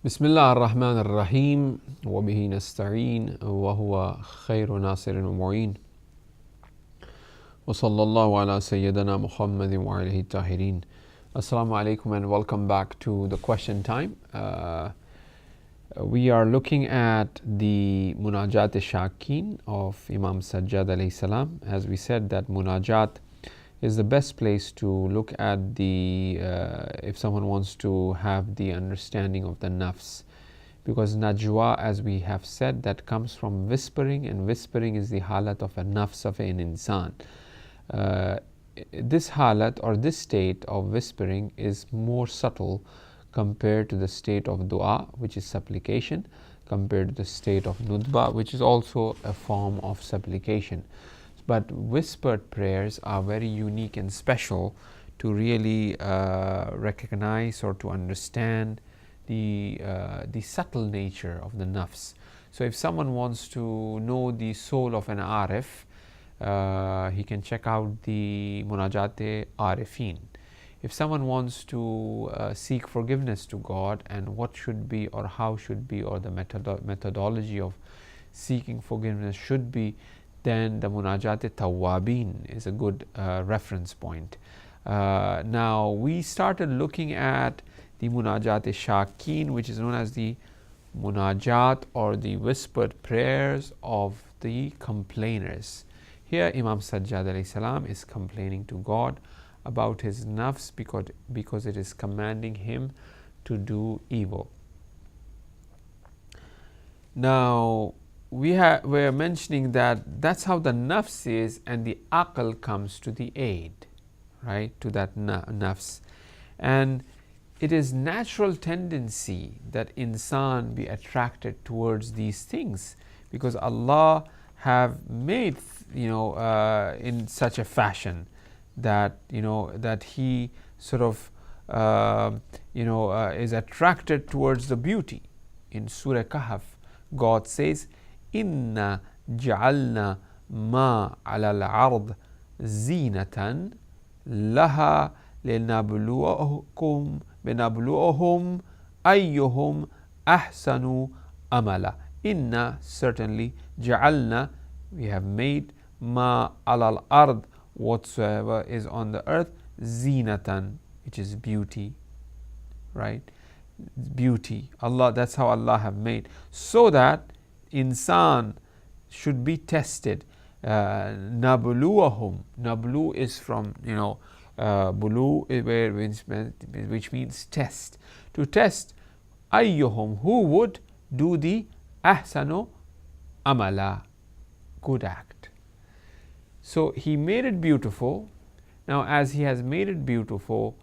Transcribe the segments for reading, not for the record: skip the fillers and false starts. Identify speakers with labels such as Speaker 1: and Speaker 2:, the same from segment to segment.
Speaker 1: بسم الله الرحمن الرحيم وبه نستعين وهو خير ناصر ومعين وصلى الله على سيدنا محمد وعليه الطاهرين. Assalamu alaikum and welcome back to the question time. We are looking at the Munajat Shakin of Imam Sajjad alayhi salam. As we said, that Munajat is the best place to look at the if someone wants to have the understanding of the nafs, because najwa, as we have said, that comes from whispering, and whispering is the halat of a nafs of an insan. This halat or this state of whispering is more subtle compared to the state of dua, which is supplication, compared to the state of nudba, which is also a form of supplication. But whispered prayers are very unique and special to really recognize or to understand the subtle nature of the nafs. So if someone wants to know the soul of an arif, he can check out the Munajat Arifin. If someone wants to seek forgiveness to God, and what should be or how should be, or the methodology of seeking forgiveness should be, then the Munajat Tawwabin is a good reference point. Now we started looking at the Munajat Shakin, which is known as the Munajat or the whispered prayers of the complainers. Here Imam Sajjad alayhi salam is complaining to God about his nafs because it is commanding him to do evil. Now we're mentioning that that's how the nafs is, and the aql comes to the aid, right, to that nafs. And it is natural tendency that insan be attracted towards these things, because Allah have made in such a fashion that that he sort of is attracted towards the beauty. In Surah Kahf, God says, Inna ja'alna ma ala al-ard zinatan laha linabluwahum ayyuhum ahsanu amala. Inna, certainly, ja'alna, we have made, ma ala al-ard, whatsoever is on the earth, zinatan, which is beauty, right? Beauty. Allah, that's how Allah have made, so that insan should be tested. Nabluwahum, nablu is from bulu, which means test. To test ayyuhum, who would do the ahsanu amala, good act. So he made it beautiful. Now as he has made it beautiful,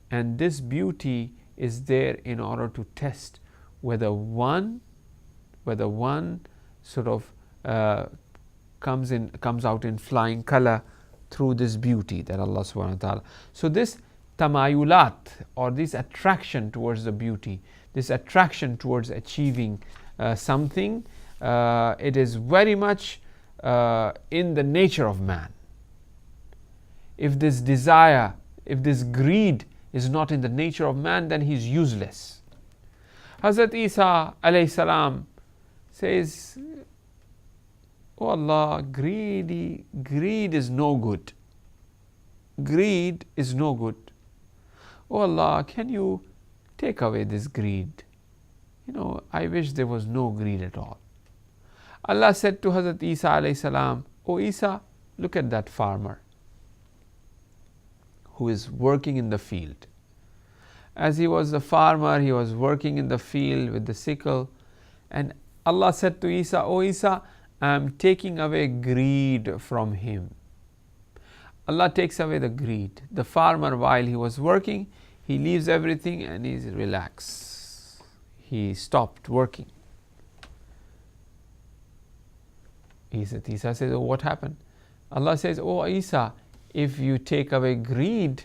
Speaker 1: and this beauty is there in order to test whether one sort of comes out in flying color through this beauty that Allah subhanahu wa ta'ala. So this tamayulat, or this attraction towards the beauty, this attraction towards achieving something, it is very much in the nature of man. If this desire, if this greed is not in the nature of man, then he is useless. Hazrat Isa alayhi salam says, Oh Allah, greed is no good. Greed is no good. Oh Allah, can you take away this greed? I wish there was no greed at all. Allah said to Hazrat Isa alayhi salam, O Isa, look at that farmer who is working in the field. As he was a farmer, he was working in the field with the sickle, and Allah said to Isa, O Isa, I am taking away greed from him. Allah takes away the greed. The farmer, while he was working, he leaves everything and he's relaxed. He stopped working. Isa says, oh, what happened? Allah says, oh Isa, if you take away greed,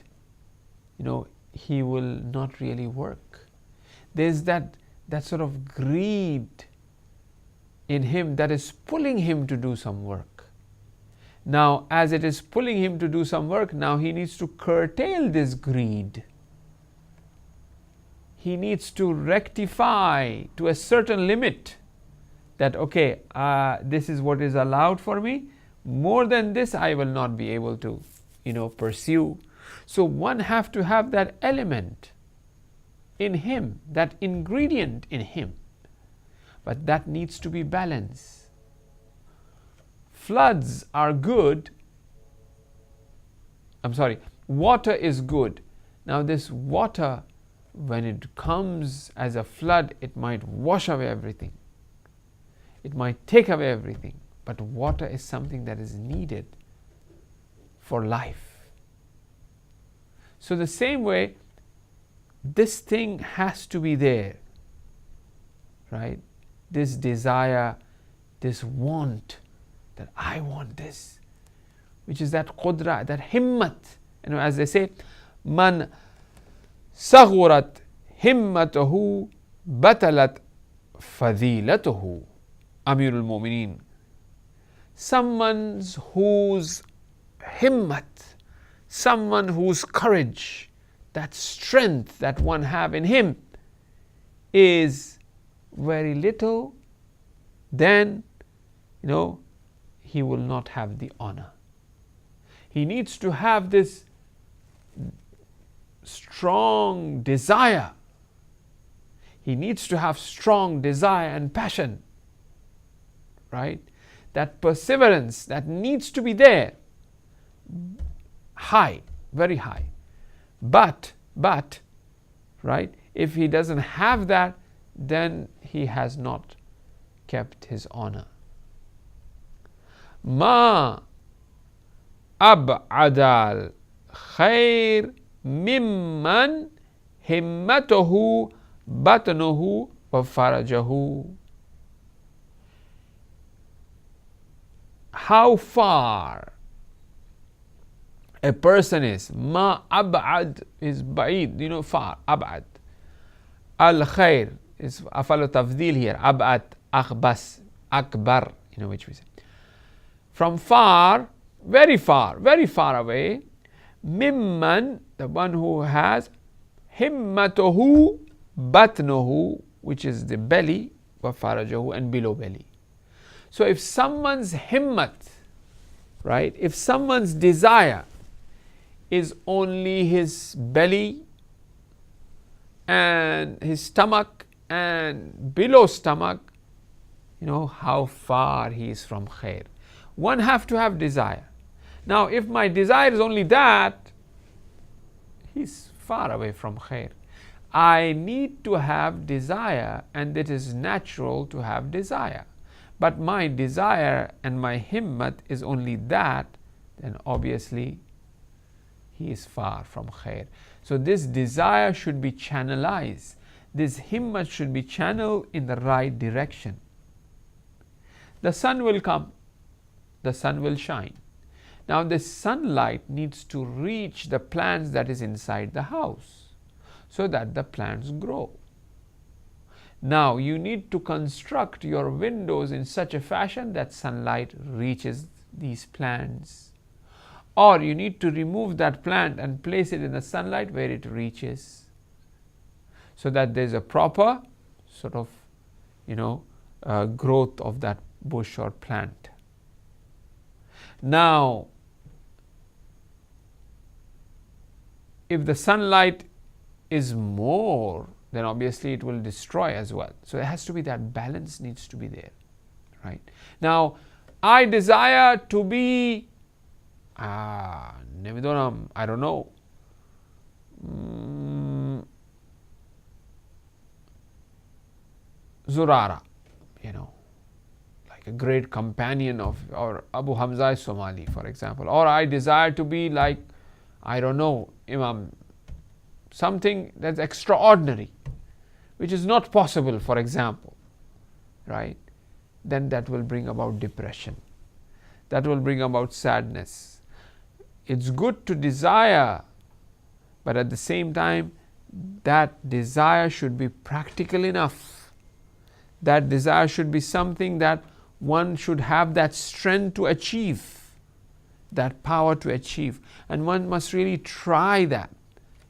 Speaker 1: he will not really work. There's that sort of greed in him that is pulling him to do some work. Now, as it is pulling him to do some work, now he needs to curtail this greed. he needs to rectify to a certain limit that, okay, this is what is allowed for me. More than this, I will not be able to, pursue. So one have to have that element in him, that ingredient in him. But that needs to be balanced. Floods are good. Water is good. Now this water, when it comes as a flood, it might wash away everything. It might take away everything. But water is something that is needed for life. So the same way, this thing has to be there, right? This desire, this want, that I want this, which is that qudra, that himmat. As they say, man saghurat himmatuhu batalat fadilatuhu. Amirul Mu'mineen. Someone whose himmat, someone whose courage, that strength that one have in him is very little, then he will not have the honor. He needs to have this strong desire. He needs to have strong desire and passion, right? That perseverance that needs to be there, high, very high. But, right, if he doesn't have that, then he has not kept his honor. Ma ab'adal khair mimman himmatuhu batnuhu wa farajahu. How far a person is, ma ab'ad is ba'id, far, ab'ad. Al khair is afalu tafdil here, ab'ad, akhbas, akbar, which we say. From far, very far away, mimman, the one who has, himmatuhu batnuhu, which is the belly, wa farajahu, and below belly. So if someone's himmat, right, if someone's desire is only his belly and his stomach and below stomach, how far he is from khair. One have to have desire. Now if my desire is only that, he's far away from khair. I need to have desire, and it is natural to have desire. But my desire and my himmat is only that, then obviously he is far from khair. So this desire should be channelized. This himmat should be channeled in the right direction. The sun will come, the sun will shine. Now the sunlight needs to reach the plants that is inside the house so that the plants grow. Now you need to construct your windows in such a fashion that sunlight reaches these plants. Or you need to remove that plant and place it in the sunlight where it reaches, so that there is a proper sort of growth of that bush or plant. Now if the sunlight is more, then obviously it will destroy as well. So there has to be that balance, needs to be there, right? Now I desire to be I don't know, Zurara, like a great companion of, or Abu Hamza Somali, for example. Or I desire to be like, I don't know, Imam, something that's extraordinary, which is not possible, for example, right? Then that will bring about depression. That will bring about sadness. It's good to desire, but at the same time, that desire should be practical enough. That desire should be something that one should have that strength to achieve, that power to achieve. And one must really try that.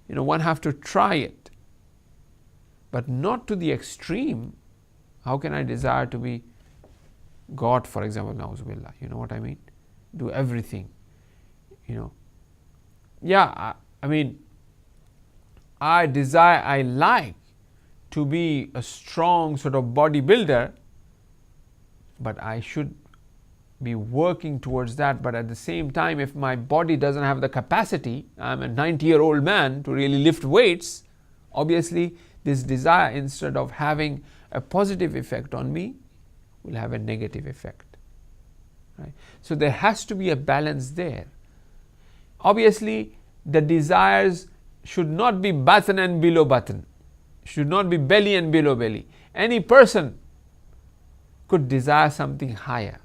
Speaker 1: One have to try it. but not to the extreme. How can I desire to be God, for example, na'uzubillah, you know what I mean? Do everything, you know. Yeah, I mean, I like to be a strong sort of bodybuilder, but I should be working towards that. But at the same time, if my body doesn't have the capacity, I'm a 90-year-old man, to really lift weights, obviously this desire, instead of having a positive effect on me, will have a negative effect. Right? So there has to be a balance there. Obviously, the desires should not be batn and below batn, should not be belly and below belly. Any person could desire something higher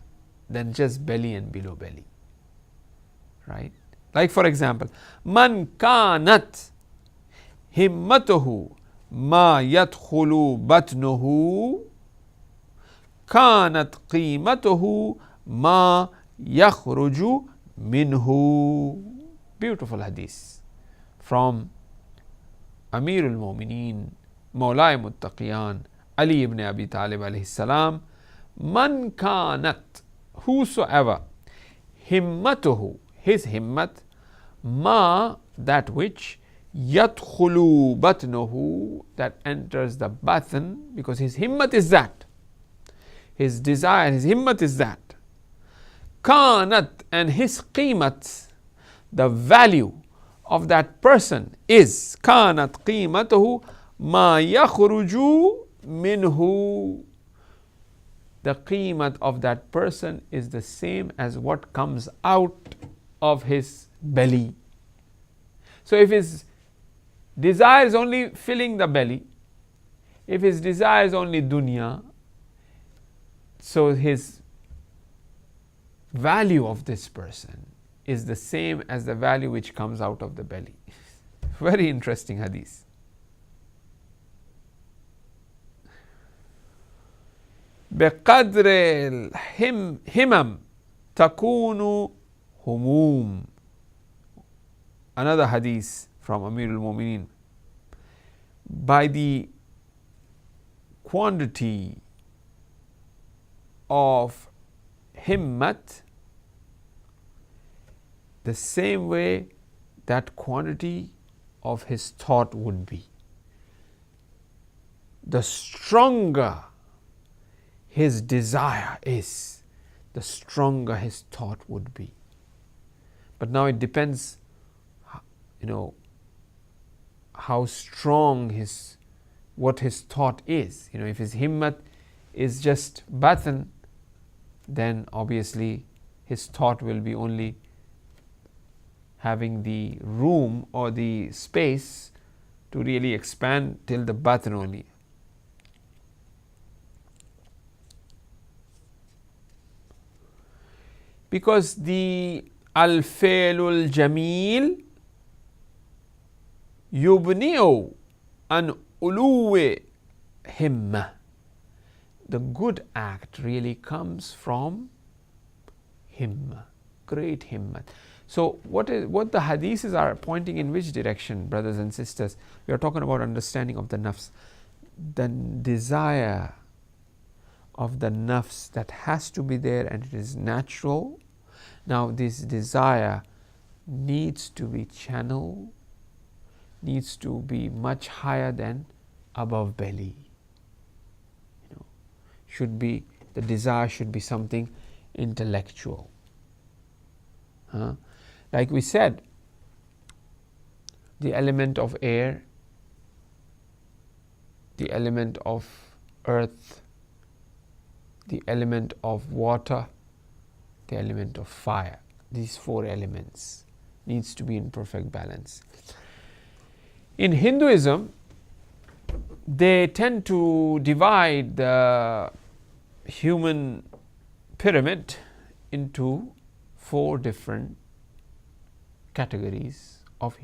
Speaker 1: than just belly and below belly. Right? Like for example, man kanat himmatuhu ma yadkhulu batnuhu kanat qimatuhu ma yakhruju minhu. Beautiful hadith from Amirul Mu'mineen, Mawlai Muttaqiyan, Ali ibn Abi Talib alayhi salam. Man kanat, whosoever, himmatuhu, his himmat, ma, that which, yadkhulu batnuhu, that enters the batn, because his himmat is that. His desire, his himmat is that. Kanat, and his qimat, the value of that person is, kanat qimatuhu ma yakhruju minhu. The qimat of that person is the same as what comes out of his belly. So if his desire is only filling the belly, if his desire is only dunya, so his value of this person is the same as the value which comes out of the belly. Very interesting hadith. بقدر الهمم تكون هموم. Another hadith from Amirul Mu'mineen. By the quantity of himmat, the same way that quantity of his thought would be. The stronger his desire is, the stronger his thought would be. But now it depends, you know, how strong what his thought is. You know, if his himmat is just batn, then obviously his thought will be only having the room or the space to really expand till the batn only. Because the al-failul jameel yubni'u an uluwe himma. The good act really comes from himma, great himmat. So what the hadiths are pointing in which direction, brothers and sisters? We are talking about understanding of the nafs, the desire of the nafs that has to be there, and it is natural. Now this desire needs to be channeled, needs to be much higher than above belly. You know, the desire should be something intellectual. Like we said, the element of air, the element of earth, the element of water, the element of fire, these four elements needs to be in perfect balance. In Hinduism, they tend to divide the human pyramid into four different categories of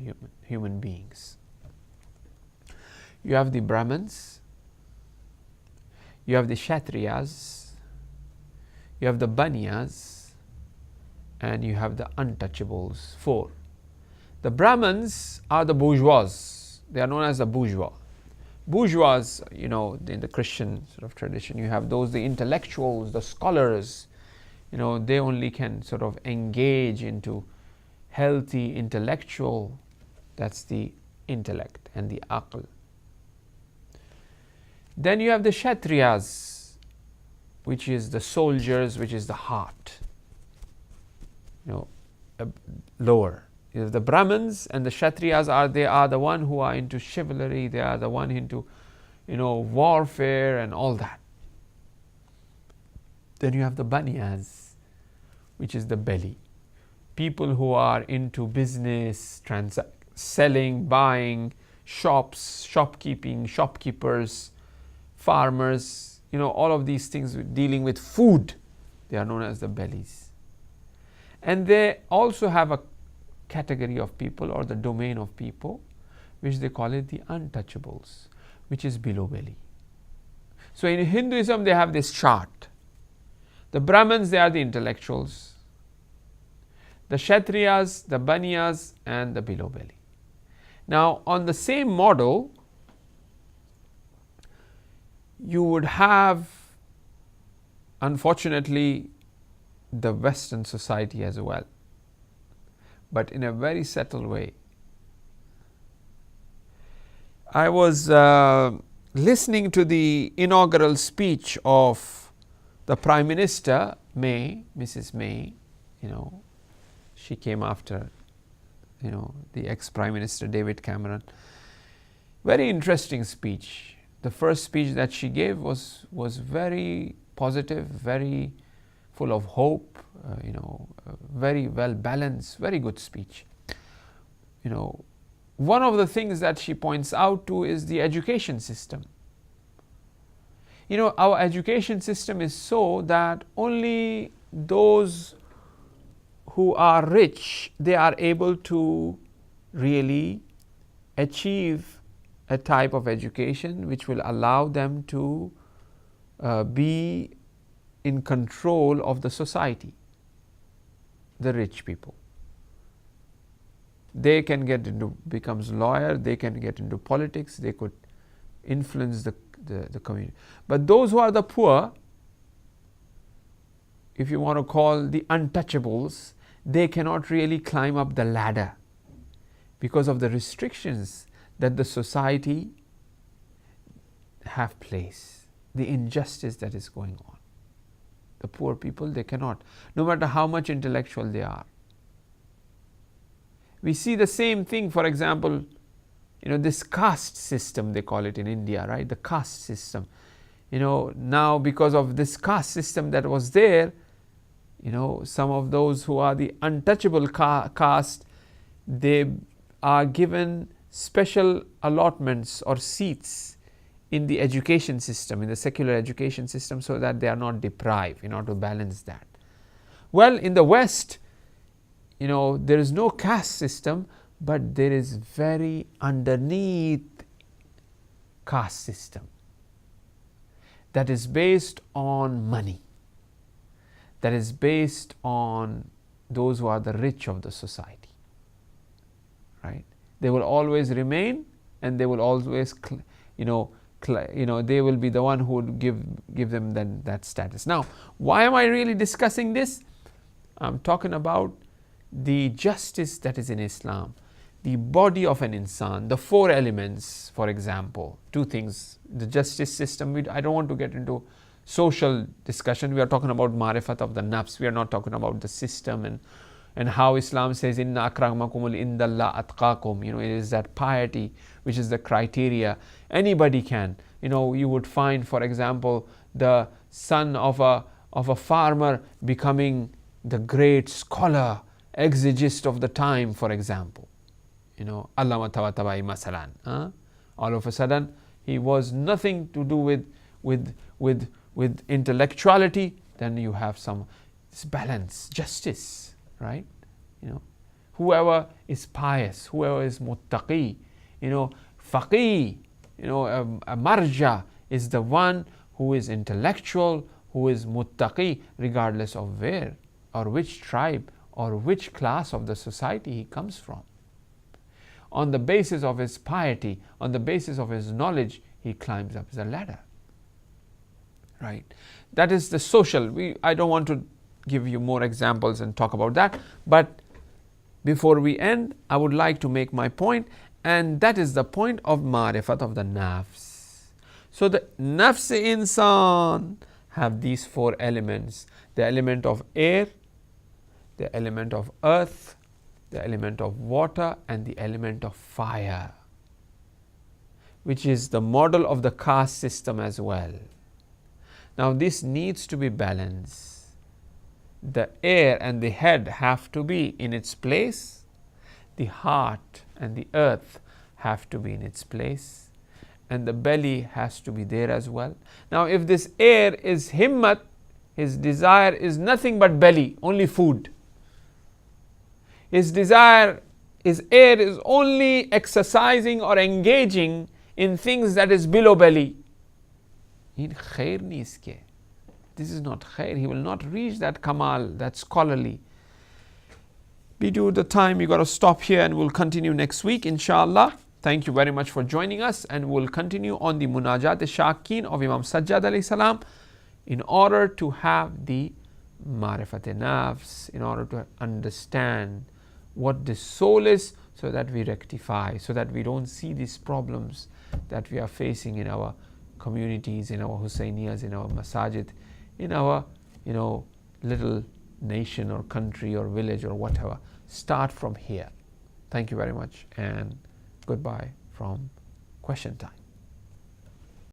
Speaker 1: human beings. You have the Brahmins, you have the Kshatriyas, you have the Banyas, and you have the untouchables. Four. The Brahmins are the bourgeois. They are known as the bourgeois. bourgeois, in the Christian sort of tradition, you have those, the intellectuals, the scholars, they only can sort of engage into healthy intellectual, that's the intellect and the aql. Then you have the kshatriyas, which is the soldiers, which is the heart, lower. The Brahmins and the Kshatriyas they are the one who are into chivalry, they are the one into, warfare and all that. Then you have the Baniyas, which is the belly. People who are into business, selling, buying, shops, shopkeeping, shopkeepers, farmers, all of these things dealing with food, they are known as the bellies. And they also have a category of people, or the domain of people, which they call it the untouchables, which is below belly. So in Hinduism they have this chart. The Brahmins, they are the intellectuals, the Kshatriyas, the Baniyas, and the below belly. Now on the same model, you would have, unfortunately, the Western society as well, but in a very subtle way. I was listening to the inaugural speech of the Prime Minister, Mrs. May. She came after, the ex-Prime Minister David Cameron. Very interesting speech. The first speech that she gave was very positive, very full of hope, very well balanced, very good speech. One of the things that she points out to is the education system. Our education system is so that only those who are rich, they are able to really achieve a type of education which will allow them to be in control of the society, the rich people. They can becomes lawyer, they can get into politics, they could influence the community. But those who are the poor, if you want to call the untouchables, they cannot really climb up the ladder because of the restrictions that the society have placed, the injustice that is going on. The poor people, they cannot, no matter how much intellectual they are. We see the same thing, for example, this caste system, they call it in India, right? The caste system. Now because of this caste system that was there, some of those who are the untouchable caste, they are given special allotments or seats in the education system, in the secular education system, so that they are not deprived, in order to balance that. Well, in the West, there is no caste system, but there is very underneath caste system that is based on money, that is based on those who are the rich of the society, right? They will always remain, and they will always, they will be the one who would give them that status. Now, why am I really discussing this? I'm talking about the justice that is in Islam, the body of an insan, the four elements, for example, two things, the justice system. I don't want to get into social discussion. We are talking about marifat of the nafs. We are not talking about the system and how Islam says, inna akramakumul indallah atqakum. It is that piety which is the criteria. Anybody can. You would find, for example, the son of a farmer becoming the great scholar, exegist of the time, for example. Allama tawatabai masalan. All of a sudden, he was nothing to do with intellectuality. Then you have this balance, justice, right? Whoever is pious, whoever is muttaqi, faqih, a marja is the one who is intellectual, who is muttaqi, regardless of where or which tribe or which class of the society he comes from. On the basis of his piety, on the basis of his knowledge, he climbs up the ladder. Right? That is the social. I don't want to give you more examples and talk about that, but before we end, I would like to make my point, and that is the point of ma'rifat of the nafs. So the nafs insan have these four elements: the element of air, the element of earth, the element of water, and the element of fire, which is the model of the caste system as well. Now this needs to be balanced. The air and the head have to be in its place, the heart and the earth have to be in its place, and the belly has to be there as well. Now if this air is himmat, his desire is nothing but belly, only food. His desire, his air is only exercising or engaging in things that is below belly. In khair nahi iske. This is not khair. He will not reach that kamal, that scholarly. Due to the time, you got to stop here, and we'll continue next week, inshallah. Thank you very much for joining us, and we'll continue on the Munajat Shakeen of Imam Sajjad alayhi salam in order to have the Ma'rifat Nafs, in order to understand what the soul is, so that we rectify, so that we don't see these problems that we are facing in our communities, in our Husainiyas, in our masajid, in our little nation or country or village or whatever. Start from here. Thank you very much, and goodbye from question time.